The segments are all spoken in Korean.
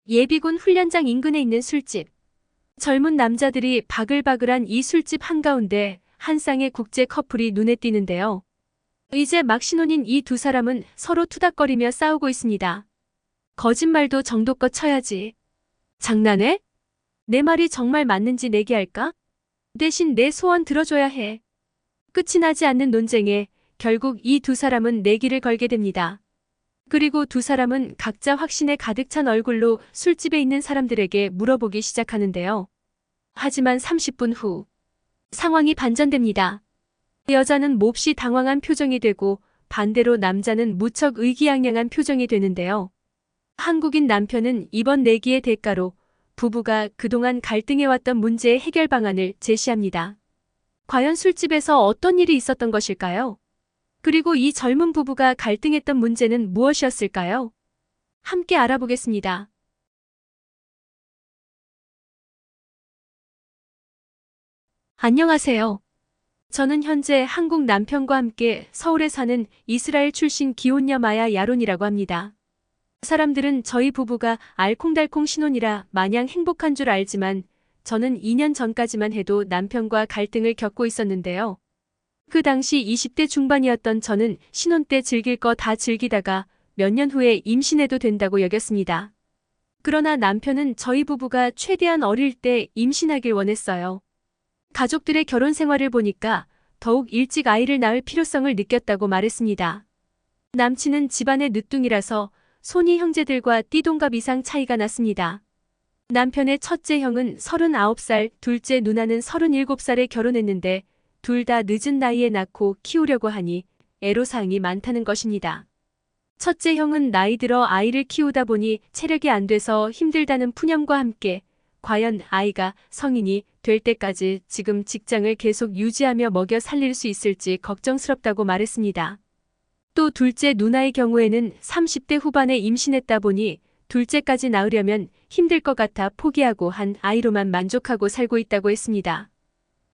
예비군 훈련장 인근에 있는 술집. 젊은 남자들이 바글바글한 이 술집 한가운데 한 쌍의 국제 커플이 눈에 띄는데요. 이제 막 신혼인 이 두 사람은 서로 투닥거리며 싸우고 있습니다. 거짓말도 정도껏 쳐야지. 장난해? 내 말이 정말 맞는지 내기할까? 대신 내 소원 들어줘야 해. 끝이 나지 않는 논쟁에 결국 이 두 사람은 내기를 걸게 됩니다. 그리고 두 사람은 각자 확신에 가득 찬 얼굴로 술집에 있는 사람들에게 물어보기 시작하는데요. 하지만 30분 후 상황이 반전됩니다. 여자는 몹시 당황한 표정이 되고 반대로 남자는 무척 의기양양한 표정이 되는데요. 한국인 남편은 이번 내기의 대가로 부부가 그동안 갈등해왔던 문제의 해결 방안을 제시합니다. 과연 술집에서 어떤 일이 있었던 것일까요? 그리고 이 젊은 부부가 갈등했던 문제는 무엇이었을까요? 함께 알아보겠습니다. 안녕하세요. 저는 현재 한국 남편과 함께 서울에 사는 이스라엘 출신 기혼녀 마야 야론이라고 합니다. 사람들은 저희 부부가 알콩달콩 신혼이라 마냥 행복한 줄 알지만 저는 2년 전까지만 해도 남편과 갈등을 겪고 있었는데요. 그 당시 20대 중반이었던 저는 신혼 때 즐길 거 다 즐기다가 몇 년 후에 임신해도 된다고 여겼습니다. 그러나 남편은 저희 부부가 최대한 어릴 때 임신하길 원했어요. 가족들의 결혼 생활을 보니까 더욱 일찍 아이를 낳을 필요성을 느꼈다고 말했습니다. 남친은 집안의 늦둥이라서 손이 형제들과 띠동갑 이상 차이가 났습니다. 남편의 첫째 형은 39살, 둘째 누나는 37살에 결혼했는데 둘 다 늦은 나이에 낳고 키우려고 하니 애로사항이 많다는 것입니다. 첫째 형은 나이 들어 아이를 키우다 보니 체력이 안 돼서 힘들다는 푸념과 함께 과연 아이가 성인이 될 때까지 지금 직장을 계속 유지하며 먹여 살릴 수 있을지 걱정스럽다고 말했습니다. 또 둘째 누나의 경우에는 30대 후반에 임신했다 보니 둘째까지 낳으려면 힘들 것 같아 포기하고 한 아이로만 만족하고 살고 있다고 했습니다.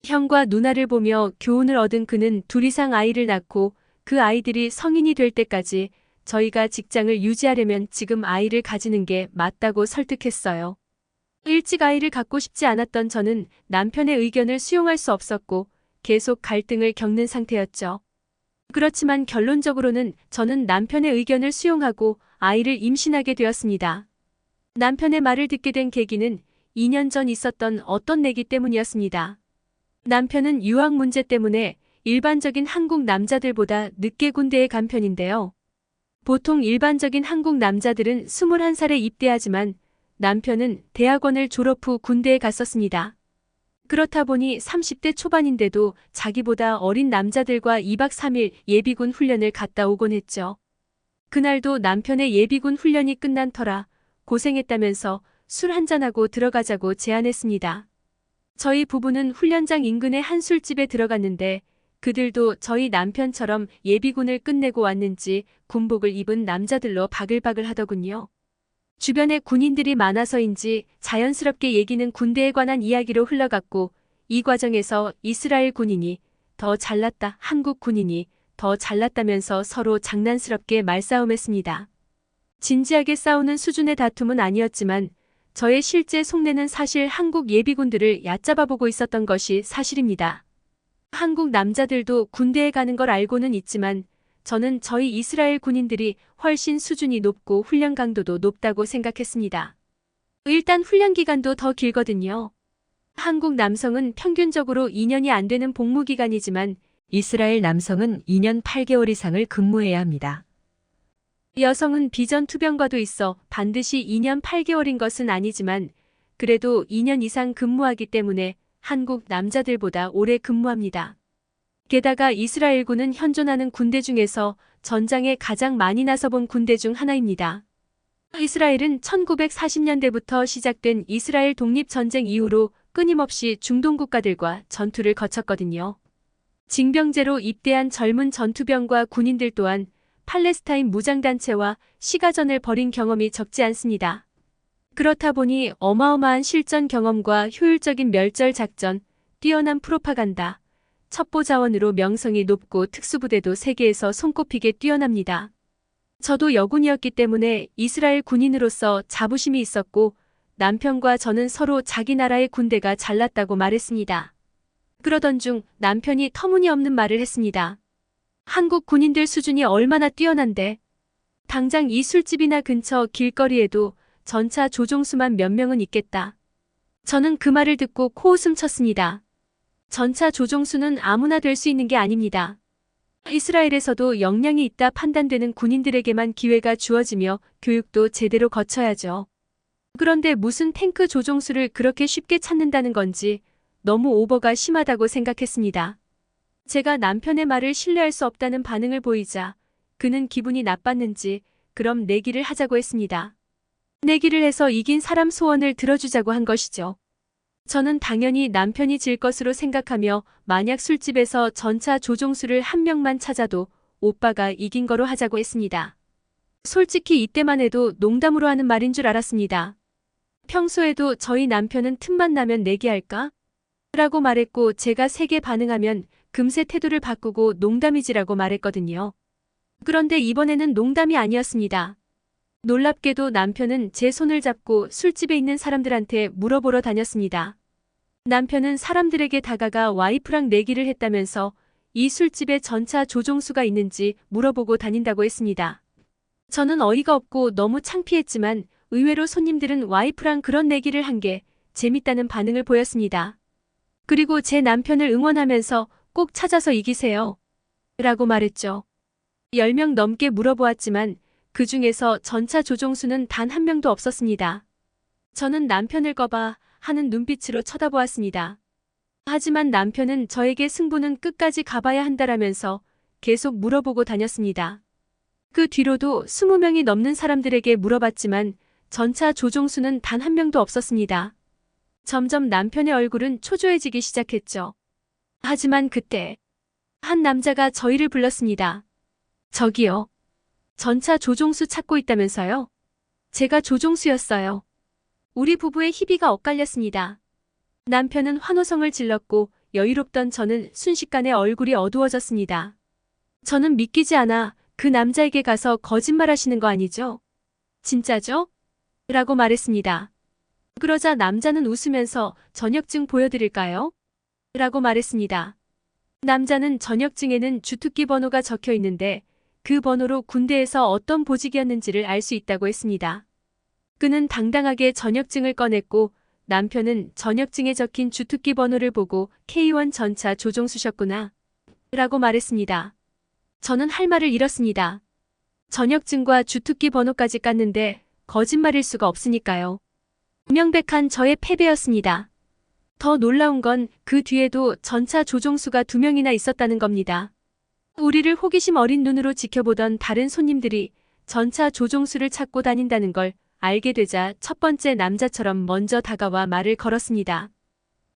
형과 누나를 보며 교훈을 얻은 그는 둘 이상 아이를 낳고 그 아이들이 성인이 될 때까지 저희가 직장을 유지하려면 지금 아이를 가지는 게 맞다고 설득했어요. 일찍 아이를 갖고 싶지 않았던 저는 남편의 의견을 수용할 수 없었고 계속 갈등을 겪는 상태였죠. 그렇지만 결론적으로는 저는 남편의 의견을 수용하고 아이를 임신하게 되었습니다. 남편의 말을 듣게 된 계기는 2년 전 있었던 어떤 내기 때문이었습니다. 남편은 유학 문제 때문에 일반적인 한국 남자들보다 늦게 군대에 간 편인데요. 보통 일반적인 한국 남자들은 21살에 입대하지만 남편은 대학원을 졸업 후 군대에 갔었습니다. 그렇다 보니 30대 초반인데도 자기보다 어린 남자들과 2박 3일 예비군 훈련을 갔다 오곤 했죠. 그날도 남편의 예비군 훈련이 끝난 터라 고생했다면서 술 한잔하고 들어가자고 제안했습니다. 저희 부부는 훈련장 인근의 한 술집에 들어갔는데 그들도 저희 남편처럼 예비군을 끝내고 왔는지 군복을 입은 남자들로 바글바글 하더군요. 주변에 군인들이 많아서인지 자연스럽게 얘기는 군대에 관한 이야기로 흘러갔고 이 과정에서 이스라엘 군인이 더 잘났다, 한국 군인이 더 잘났다면서 서로 장난스럽게 말싸움했습니다. 진지하게 싸우는 수준의 다툼은 아니었지만 저의 실제 속내는 사실 한국 예비군들을 얕잡아보고 있었던 것이 사실입니다. 한국 남자들도 군대에 가는 걸 알고는 있지만 저는 저희 이스라엘 군인들이 훨씬 수준이 높고 훈련 강도도 높다고 생각했습니다. 일단 훈련 기간도 더 길거든요. 한국 남성은 평균적으로 2년이 안 되는 복무 기간이지만 이스라엘 남성은 2년 8개월 이상을 근무해야 합니다. 여성은 비전 투병과도 있어 반드시 2년 8개월인 것은 아니지만 그래도 2년 이상 근무하기 때문에 한국 남자들보다 오래 근무합니다. 게다가 이스라엘군은 현존하는 군대 중에서 전장에 가장 많이 나서본 군대 중 하나입니다. 이스라엘은 1940년대부터 시작된 이스라엘 독립전쟁 이후로 끊임없이 중동 국가들과 전투를 거쳤거든요. 징병제로 입대한 젊은 전투병과 군인들 또한 팔레스타인 무장단체와 시가전을 벌인 경험이 적지 않습니다. 그렇다 보니 어마어마한 실전 경험과 효율적인 멸절 작전, 뛰어난 프로파간다, 첩보 자원으로 명성이 높고 특수부대도 세계에서 손꼽히게 뛰어납니다. 저도 여군이었기 때문에 이스라엘 군인으로서 자부심이 있었고 남편과 저는 서로 자기 나라의 군대가 잘났다고 말했습니다. 그러던 중 남편이 터무니없는 말을 했습니다. 한국 군인들 수준이 얼마나 뛰어난데. 당장 이 술집이나 근처 길거리에도 전차 조종수만 몇 명은 있겠다. 저는 그 말을 듣고 코웃음 쳤습니다. 전차 조종수는 아무나 될 수 있는 게 아닙니다. 이스라엘에서도 역량이 있다 판단되는 군인들에게만 기회가 주어지며 교육도 제대로 거쳐야죠. 그런데 무슨 탱크 조종수를 그렇게 쉽게 찾는다는 건지 너무 오버가 심하다고 생각했습니다. 제가 남편의 말을 신뢰할 수 없다는 반응을 보이자 그는 기분이 나빴는지 그럼 내기를 하자고 했습니다. 내기를 해서 이긴 사람 소원을 들어주자고 한 것이죠. 저는 당연히 남편이 질 것으로 생각하며 만약 술집에서 전차 조종수를 한 명만 찾아도 오빠가 이긴 거로 하자고 했습니다. 솔직히 이때만 해도 농담으로 하는 말인 줄 알았습니다. 평소에도 저희 남편은 틈만 나면 내기할까? 라고 말했고 제가 세게 반응하면 금세 태도를 바꾸고 농담이지라고 말했거든요. 그런데 이번에는 농담이 아니었습니다. 놀랍게도 남편은 제 손을 잡고 술집에 있는 사람들한테 물어보러 다녔습니다. 남편은 사람들에게 다가가 와이프랑 내기를 했다면서 이 술집에 전차 조종수가 있는지 물어보고 다닌다고 했습니다. 저는 어이가 없고 너무 창피했지만 의외로 손님들은 와이프랑 그런 내기를 한 게 재밌다는 반응을 보였습니다. 그리고 제 남편을 응원하면서 꼭 찾아서 이기세요. 라고 말했죠. 10명 넘게 물어보았지만 그 중에서 전차 조종수는 단 한 명도 없었습니다. 저는 남편을 거봐 하는 눈빛으로 쳐다보았습니다. 하지만 남편은 저에게 승부는 끝까지 가봐야 한다라면서 계속 물어보고 다녔습니다. 그 뒤로도 20명이 넘는 사람들에게 물어봤지만 전차 조종수는 단 한 명도 없었습니다. 점점 남편의 얼굴은 초조해지기 시작했죠. 하지만 그때 한 남자가 저희를 불렀습니다. 저기요. 전차 조종수 찾고 있다면서요? 제가 조종수였어요. 우리 부부의 희비가 엇갈렸습니다. 남편은 환호성을 질렀고 여유롭던 저는 순식간에 얼굴이 어두워졌습니다. 저는 믿기지 않아 그 남자에게 가서 거짓말하시는 거 아니죠? 진짜죠? 라고 말했습니다. 그러자 남자는 웃으면서 전역증 보여드릴까요? 라고 말했습니다. 남자는 전역증에는 주특기 번호가 적혀 있는데 그 번호로 군대에서 어떤 보직이었는지를 알 수 있다고 했습니다. 그는 당당하게 전역증을 꺼냈고 남편은 전역증에 적힌 주특기 번호를 보고 K1 전차 조종수셨구나 라고 말했습니다. 저는 할 말을 잃었습니다. 전역증과 주특기 번호까지 깠는데 거짓말일 수가 없으니까요. 명백한 저의 패배였습니다. 더 놀라운 건 그 뒤에도 전차 조종수가 2명이나 있었다는 겁니다. 우리를 호기심 어린 눈으로 지켜보던 다른 손님들이 전차 조종수를 찾고 다닌다는 걸 알게 되자 첫 번째 남자처럼 먼저 다가와 말을 걸었습니다.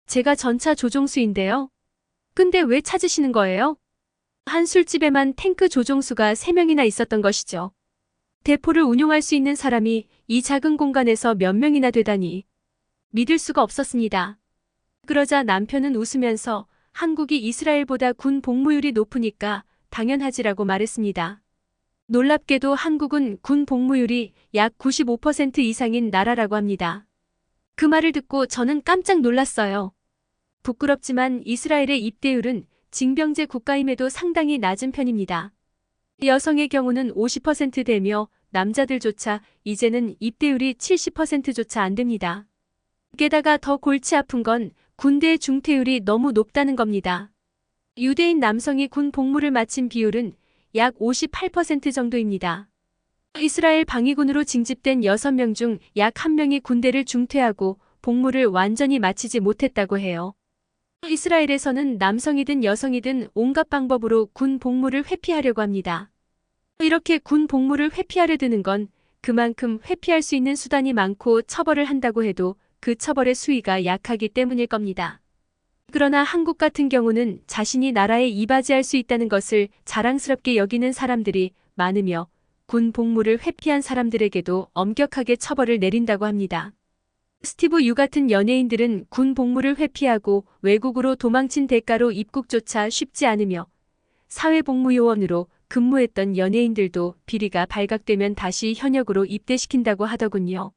제가 전차 조종수인데요. 근데 왜 찾으시는 거예요? 한 술집에만 탱크 조종수가 3명이나 있었던 것이죠. 대포를 운용할 수 있는 사람이 이 작은 공간에서 몇 명이나 되다니 믿을 수가 없었습니다. 그러자 남편은 웃으면서 한국이 이스라엘보다 군 복무율이 높으니까 당연하지라고 말했습니다. 놀랍게도 한국은 군 복무율이 약 95% 이상인 나라라고 합니다. 그 말을 듣고 저는 깜짝 놀랐어요. 부끄럽지만 이스라엘의 입대율은 징병제 국가임에도 상당히 낮은 편입니다. 여성의 경우는 50%대며 남자들조차 이제는 입대율이 70%조차 안 됩니다. 게다가 더 골치 아픈 건 군대의 중퇴율이 너무 높다는 겁니다. 유대인 남성이 군 복무를 마친 비율은 약 58% 정도입니다. 이스라엘 방위군으로 징집된 6명 중 약 1명이 군대를 중퇴하고 복무를 완전히 마치지 못했다고 해요. 이스라엘에서는 남성이든 여성이든 온갖 방법으로 군 복무를 회피하려고 합니다. 이렇게 군 복무를 회피하려 드는 건 그만큼 회피할 수 있는 수단이 많고 처벌을 한다고 해도 그 처벌의 수위가 약하기 때문일 겁니다. 그러나 한국 같은 경우는 자신이 나라에 이바지할 수 있다는 것을 자랑스럽게 여기는 사람들이 많으며 군 복무를 회피한 사람들에게도 엄격하게 처벌을 내린다고 합니다. 스티브 유 같은 연예인들은 군 복무를 회피하고 외국으로 도망친 대가로 입국조차 쉽지 않으며 사회복무요원으로 근무했던 연예인들도 비리가 발각되면 다시 현역으로 입대시킨다고 하더군요.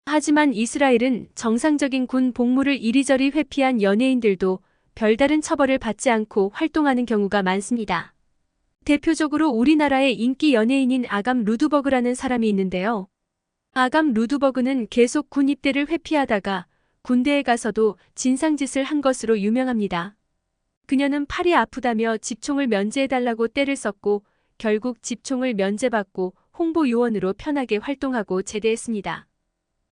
하지만 이스라엘은 정상적인 군 복무를 이리저리 회피한 연예인들도 별다른 처벌을 받지 않고 활동하는 경우가 많습니다. 대표적으로 우리나라의 인기 연예인인 아감 루드버그라는 사람이 있는데요. 아감 루드버그는 계속 군 입대를 회피하다가 군대에 가서도 진상짓을 한 것으로 유명합니다. 그녀는 팔이 아프다며 집총을 면제해달라고 떼를 썼고 결국 집총을 면제받고 홍보 요원으로 편하게 활동하고 제대했습니다.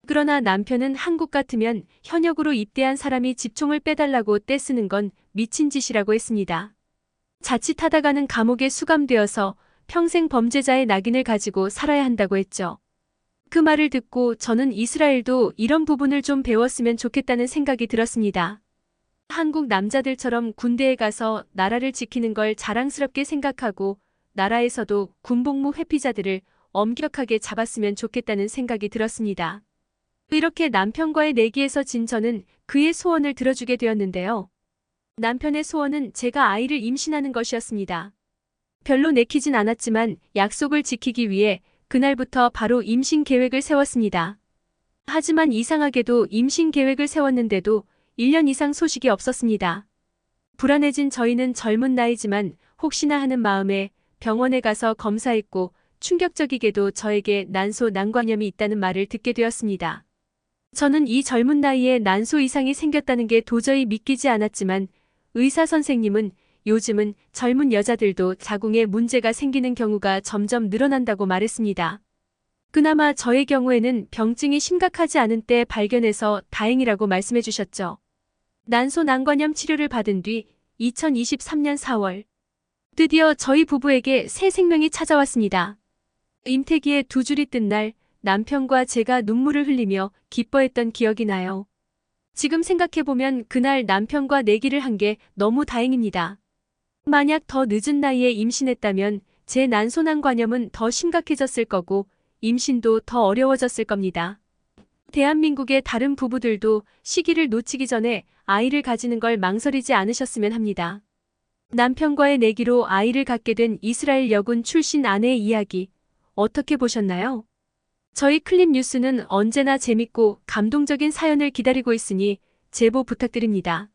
그러나 남편은 한국 같으면 현역으로 입대한 사람이 집총을 빼달라고 떼 쓰는 건 미친 짓이라고 했습니다. 자칫하다가는 감옥에 수감되어서 평생 범죄자의 낙인을 가지고 살아야 한다고 했죠. 그 말을 듣고 저는 이스라엘도 이런 부분을 좀 배웠으면 좋겠다는 생각이 들었습니다. 한국 남자들처럼 군대에 가서 나라를 지키는 걸 자랑스럽게 생각하고 나라에서도 군복무 회피자들을 엄격하게 잡았으면 좋겠다는 생각이 들었습니다. 이렇게 남편과의 내기에서 진 저는 그의 소원을 들어주게 되었는데요. 남편의 소원은 제가 아이를 임신하는 것이었습니다. 별로 내키진 않았지만 약속을 지키기 위해 그날부터 바로 임신 계획을 세웠습니다. 하지만 이상하게도 임신 계획을 세웠는데도 1년 이상 소식이 없었습니다. 불안해진 저희는 젊은 나이지만 혹시나 하는 마음에 병원에 가서 검사했고 충격적이게도 저에게 난소 난관염이 있다는 말을 듣게 되었습니다. 저는 이 젊은 나이에 난소 이상이 생겼다는 게 도저히 믿기지 않았지만 의사 선생님은 요즘은 젊은 여자들도 자궁에 문제가 생기는 경우가 점점 늘어난다고 말했습니다. 그나마 저의 경우에는 병증이 심각하지 않은 때 발견해서 다행이라고 말씀해 주셨죠. 난소 난관염 치료를 받은 뒤 2023년 4월 드디어 저희 부부에게 새 생명이 찾아왔습니다. 임태기에 두 줄이 뜬 날 남편과 제가 눈물을 흘리며 기뻐했던 기억이 나요. 지금 생각해보면 그날 남편과 내기를 한 게 너무 다행입니다. 만약 더 늦은 나이에 임신했다면 제 난소난관염은 더 심각해졌을 거고 임신도 더 어려워졌을 겁니다. 대한민국의 다른 부부들도 시기를 놓치기 전에 아이를 가지는 걸 망설이지 않으셨으면 합니다. 남편과의 내기로 아이를 갖게 된 이스라엘 여군 출신 아내의 이야기 어떻게 보셨나요? 저희 클립 뉴스는 언제나 재밌고 감동적인 사연을 기다리고 있으니 제보 부탁드립니다.